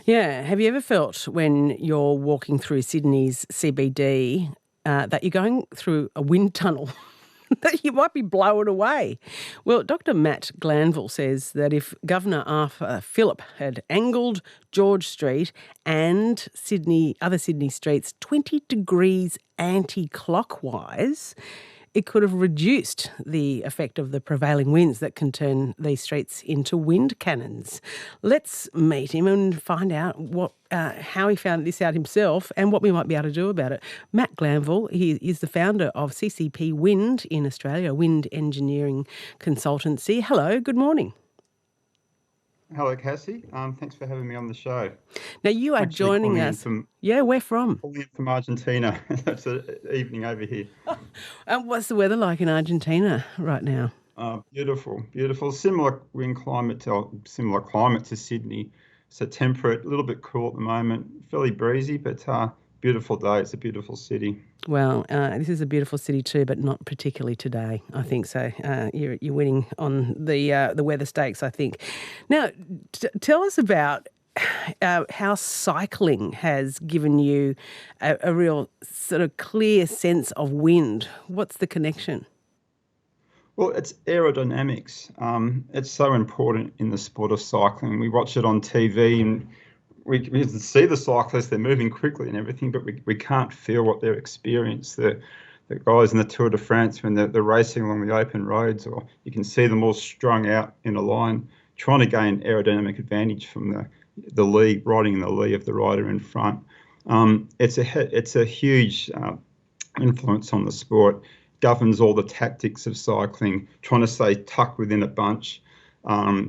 Yeah. Have you ever felt when you're walking through Sydney's CBD that you're going through a wind tunnel? That you might be blown away. Well, Dr. Matt Glanville says that if Governor Arthur Phillip had angled George Street and other Sydney streets 20 degrees anti-clockwise, it could have reduced the effect of the prevailing winds that can turn these streets into wind cannons. Let's meet him and find out how he found this out himself and what we might be able to do about it. Matt Glanville, he is the founder of CCP Wind in Australia, wind engineering consultancy. Hello, good morning. Hello, Cassie. Thanks for having me on the show. Now, you are joining us. Where from? Calling in from Argentina. It's an evening over here. What's the weather like in Argentina right now? Beautiful, beautiful. Similar climate to Sydney. So temperate, a little bit cool at the moment. Fairly breezy, but beautiful day. It's a beautiful city. Well, this is a beautiful city too, but not particularly today, I think. So you're winning on the weather stakes, I think. Now, tell us about how cycling has given you a real sort of clear sense of wind. What's the connection? Well, it's aerodynamics. It's so important in the sport of cycling. We watch it on TV and we can see the cyclists, they're moving quickly and everything, but we can't feel what they're experiencing. The guys in the Tour de France, when they're racing along the open roads, or you can see them all strung out in a line, trying to gain aerodynamic advantage from the lee, riding in the lee of the rider in front. It's a huge influence on the sport. Governs all the tactics of cycling, trying to stay tucked within a bunch.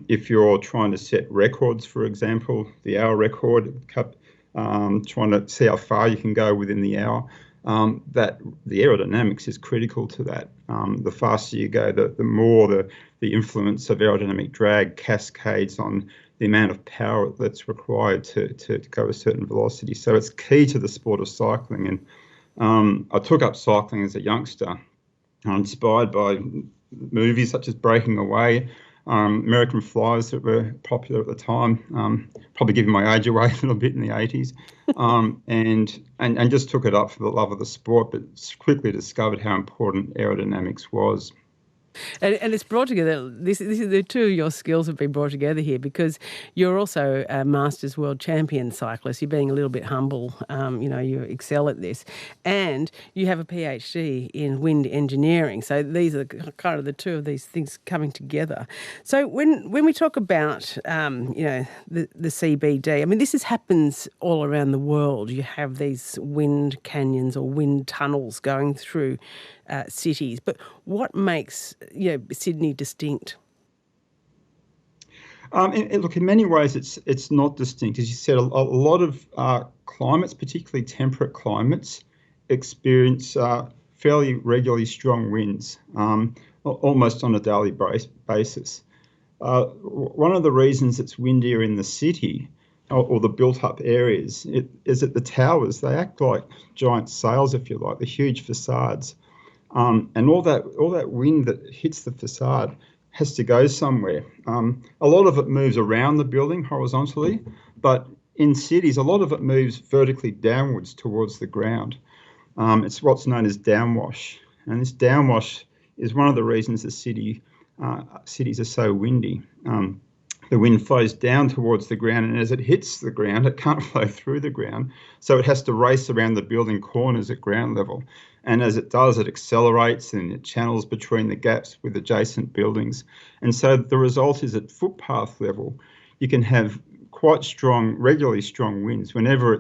If you're trying to set records, for example, the hour record, trying to see how far you can go within the hour, that the aerodynamics is critical to that. The faster you go, the more the influence of aerodynamic drag cascades on the amount of power that's required to go a certain velocity. So it's key to the sport of cycling. And I took up cycling as a youngster, inspired by movies such as Breaking Away, American Flyers that were popular at the time, probably giving my age away a little bit in the 80s, and just took it up for the love of the sport, but quickly discovered how important aerodynamics was. And it's brought together, this is the two of your skills have been brought together here, because you're also a Masters World Champion cyclist. You're being a little bit humble, you excel at this. And you have a PhD in wind engineering. So these are kind of the two of these things coming together. So when we talk about, the CBD, I mean, this happens all around the world. You have these wind canyons or wind tunnels going through cities. But what makes Sydney distinct? Look, in many ways, it's not distinct. As you said, a lot of climates, particularly temperate climates, experience fairly regularly strong winds, almost on a daily basis. One of the reasons it's windier in the city or the built-up areas is that the towers, they act like giant sails, if you like, the huge facades. And all that wind that hits the facade has to go somewhere. A lot of it moves around the building horizontally, but in cities, a lot of it moves vertically downwards towards the ground. It's what's known as downwash. And this downwash is one of the reasons the cities are so windy. The wind flows down towards the ground, and as it hits the ground, it can't flow through the ground, so it has to race around the building corners at ground level. And as it does, it accelerates and it channels between the gaps with adjacent buildings. And so the result is at footpath level, you can have quite strong, regularly strong winds. Whenever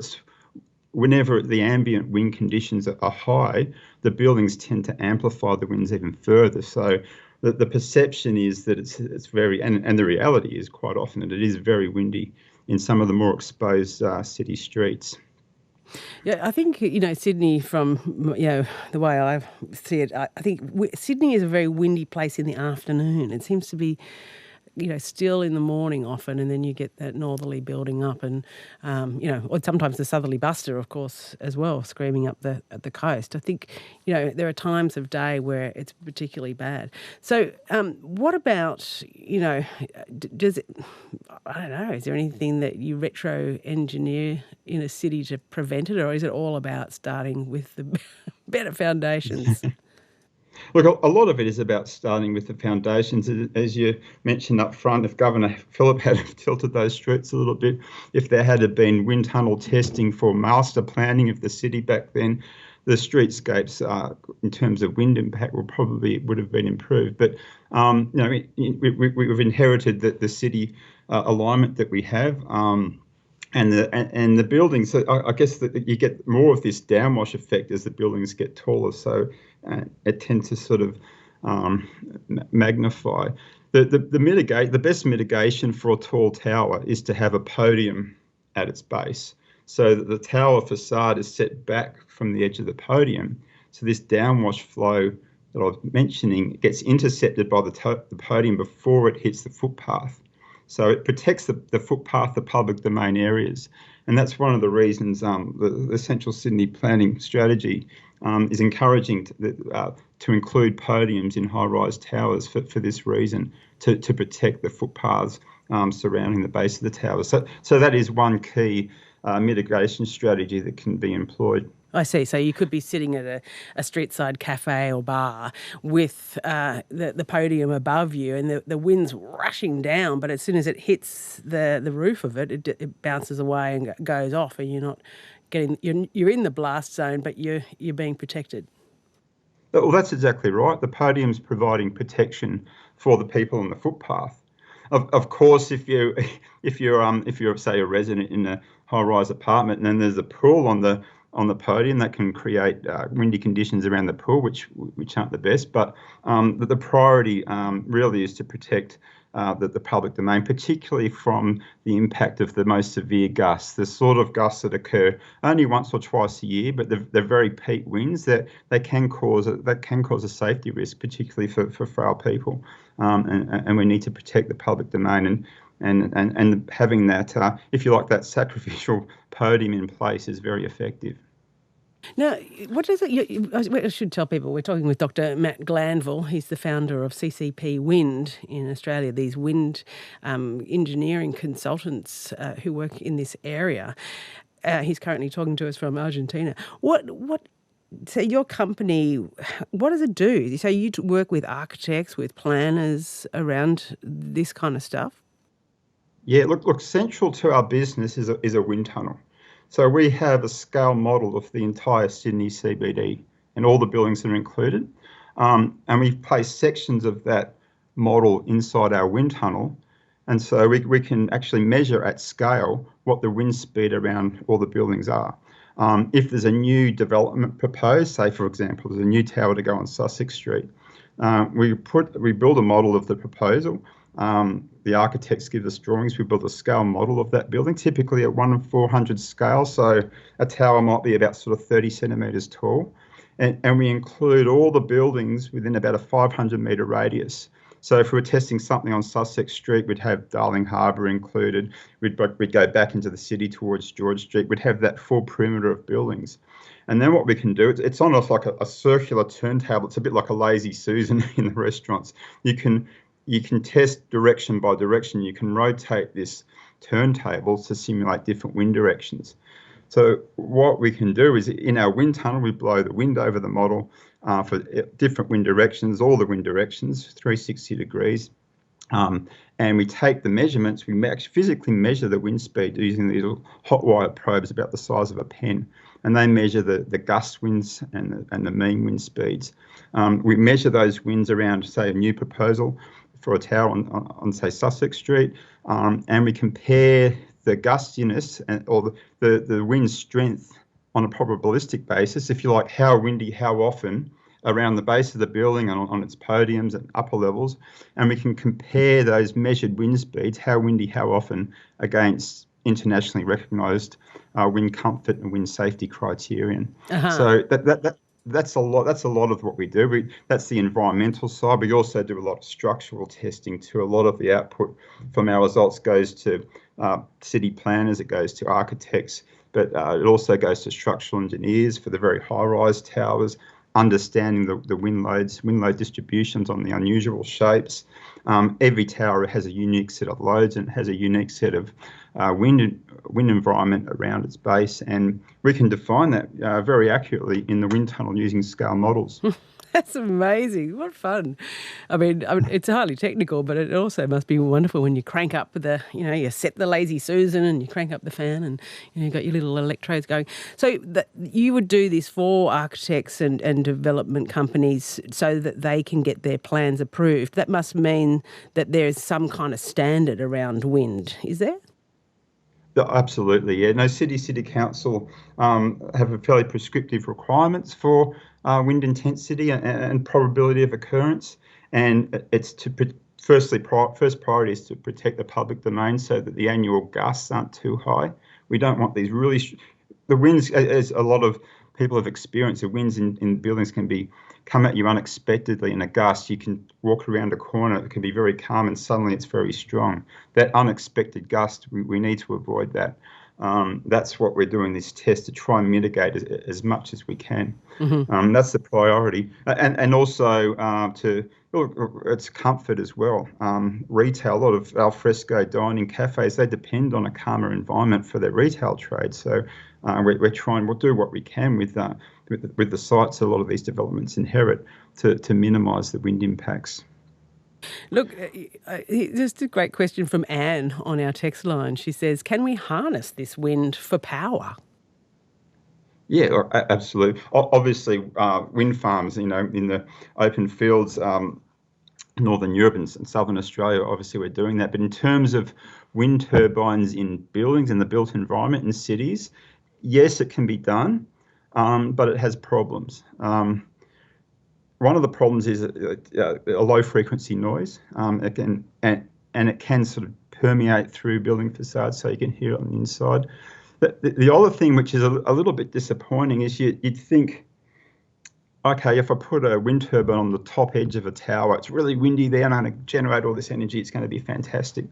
the ambient wind conditions are high, the buildings tend to amplify the winds even further. So the perception is that it's very, and the reality is quite often that it is very windy in some of the more exposed city streets. Yeah, I think, Sydney, from, the way I see it, I think Sydney is a very windy place in the afternoon. It seems to be, still in the morning often, and then you get that northerly building up, and or sometimes the southerly buster, of course, as well, screaming up at the coast. I think there are times of day where it's particularly bad. So, what about does it? I don't know. Is there anything that you retro engineer in a city to prevent it, or is it all about starting with the better foundations? Look, a lot of it is about starting with the foundations. As you mentioned up front, if Governor Phillip had tilted those streets a little bit, if there had been wind tunnel testing for master planning of the city back then, the streetscapes, in terms of wind impact, would have been improved. But we've inherited the city alignment that we have. And the buildings, so I guess that you get more of this downwash effect as the buildings get taller. So it tends to sort of magnify. The best mitigation for a tall tower is to have a podium at its base, so that the tower facade is set back from the edge of the podium. So this downwash flow that I was mentioning gets intercepted by the podium before it hits the footpath. So it protects the footpath, the public domain areas. And that's one of the reasons the Central Sydney planning strategy is encouraging to include podiums in high-rise towers for this reason, to protect the footpaths surrounding the base of the tower. So that is one key mitigation strategy that can be employed. I see. So you could be sitting at a street-side cafe or bar with the podium above you, and the wind's rushing down, but as soon as it hits the roof of it, it bounces away and goes off, and you're not you're in the blast zone, but you're being protected. Well, that's exactly right. The podium's providing protection for the people on the footpath. Of course, if you're say a resident in a high-rise apartment and then there's a pool on the podium, that can create windy conditions around the pool, which aren't the best. But the priority really is to protect the public domain, particularly from the impact of the most severe gusts, the sort of gusts that occur only once or twice a year, but they're very peak winds that can cause a safety risk, particularly for frail people, and we need to protect the public domain. And having that, if you like, that sacrificial podium in place is very effective. Now, what is it? I should tell people we're talking with Dr. Matt Glanville. He's the founder of CCP Wind in Australia, these wind engineering consultants who work in this area. He's currently talking to us from Argentina. So your company, what does it do? So you work with architects, with planners around this kind of stuff? Yeah, look, central to our business is a wind tunnel. So we have a scale model of the entire Sydney CBD and all the buildings that are included. And we've placed sections of that model inside our wind tunnel. And so we can actually measure at scale what the wind speed around all the buildings are. If there's a new development proposed, say, for example, there's a new tower to go on Sussex Street, we build a model of the proposal. The architects give us drawings. We build a scale model of that building, typically at 1/400 scale. So a tower might be about sort of 30 centimetres tall. And we include all the buildings within about a 500-metre radius. So if we were testing something on Sussex Street, we'd have Darling Harbour included. We'd go back into the city towards George Street. We'd have that full perimeter of buildings. And then what we can do, it's almost like a circular turntable. It's a bit like a lazy Susan in the restaurants. You can test direction by direction. You can rotate this turntable to simulate different wind directions. So what we can do is in our wind tunnel, we blow the wind over the model for different wind directions, all the wind directions, 360 degrees. And we take the measurements. We actually physically measure the wind speed using these hot wire probes about the size of a pen. And they measure the gust winds and the mean wind speeds. We measure those winds around, say, a new proposal for a tower on say, Sussex Street, and we compare the gustiness or the wind strength on a probabilistic basis, if you like, how windy, how often, around the base of the building and on its podiums and upper levels, and we can compare those measured wind speeds, how windy, how often, against internationally recognised wind comfort and wind safety criterion. Uh-huh. So that's a lot. That's a lot of what we do. That's the environmental side. We also do a lot of structural testing too. A lot of the output from our results goes to city planners. It goes to architects, but it also goes to structural engineers for the very high-rise towers, understanding the wind load distributions on the unusual shapes. Every tower has a unique set of loads and has a unique set of wind environment around its base, and we can define that very accurately in the wind tunnel using scale models. That's amazing. What fun. I mean, it's highly technical, but it also must be wonderful when you crank up you set the Lazy Susan and you crank up the fan and, you've got your little electrodes going. So you would do this for architects and development companies so that they can get their plans approved. That must mean that there's some kind of standard around wind, is there? Absolutely, yeah. No, city council have a fairly prescriptive requirements for wind intensity and probability of occurrence, and it's first priority is to protect the public domain so that the annual gusts aren't too high. We don't want these the winds, as a lot of people have experienced, the winds in buildings can come at you unexpectedly in a gust. You can walk around a corner, it can be very calm, and suddenly it's very strong. That unexpected gust, we need to avoid that. That's what we're doing this test to try and mitigate as much as we can. Mm-hmm. That's the priority, and also it's comfort as well. Retail, a lot of al fresco dining cafes, they depend on a calmer environment for their retail trade. So we'll do what we can with the sites a lot of these developments inherit to minimise the wind impacts. Look, just a great question from Anne on our text line. She says, can we harness this wind for power? Yeah, absolutely. Obviously, wind farms, in the open fields, Northern Europe and Southern Australia, obviously we're doing that. But in terms of wind turbines in buildings, in the built environment, in cities, yes, it can be done, but it has problems. One of the problems is a low frequency noise, and it can sort of permeate through building facades, so you can hear it on the inside. The other thing, which is a little bit disappointing, is you'd think, okay, if I put a wind turbine on the top edge of a tower, it's really windy there, and I'm going to generate all this energy. It's going to be fantastic.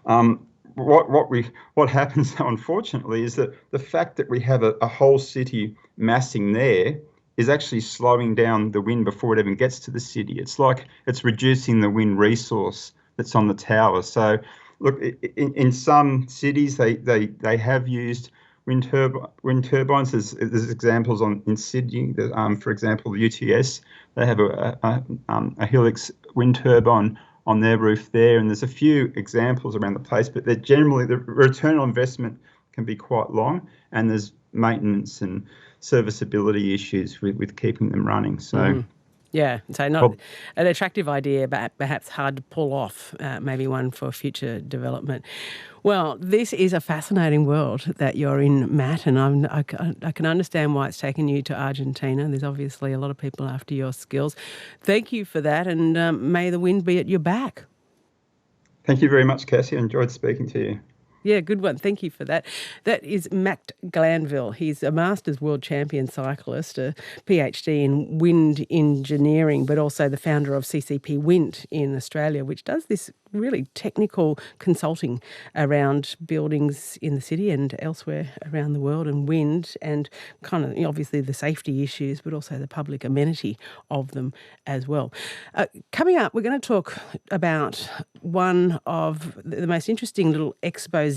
What happens, though, unfortunately, is that the fact that we have a whole city massing there is actually slowing down the wind before it even gets to the city. It's like it's reducing the wind resource that's on the tower. So, look, in some cities they have used wind turbines. There's examples in Sydney. For example, the UTS, they have a Helix wind turbine on their roof there, and there's a few examples around the place. But they're generally, the return on investment can be quite long, and there's maintenance and serviceability issues with keeping them running. So yeah, so not an attractive idea, but perhaps hard to pull off, maybe one for future development. Well, this is a fascinating world that you're in, Matt, and I can understand why it's taken you to Argentina. There's obviously a lot of people after your skills. Thank you for that, and may the wind be at your back. Thank you very much, Cassie. I enjoyed speaking to you. Yeah, good one. Thank you for that. That is Matt Glanville. He's a Masters World Champion cyclist, a PhD in wind engineering, but also the founder of CCP Wind in Australia, which does this really technical consulting around buildings in the city and elsewhere around the world, and wind, and kind of obviously the safety issues, but also the public amenity of them as well. Coming up, we're going to talk about one of the most interesting little expos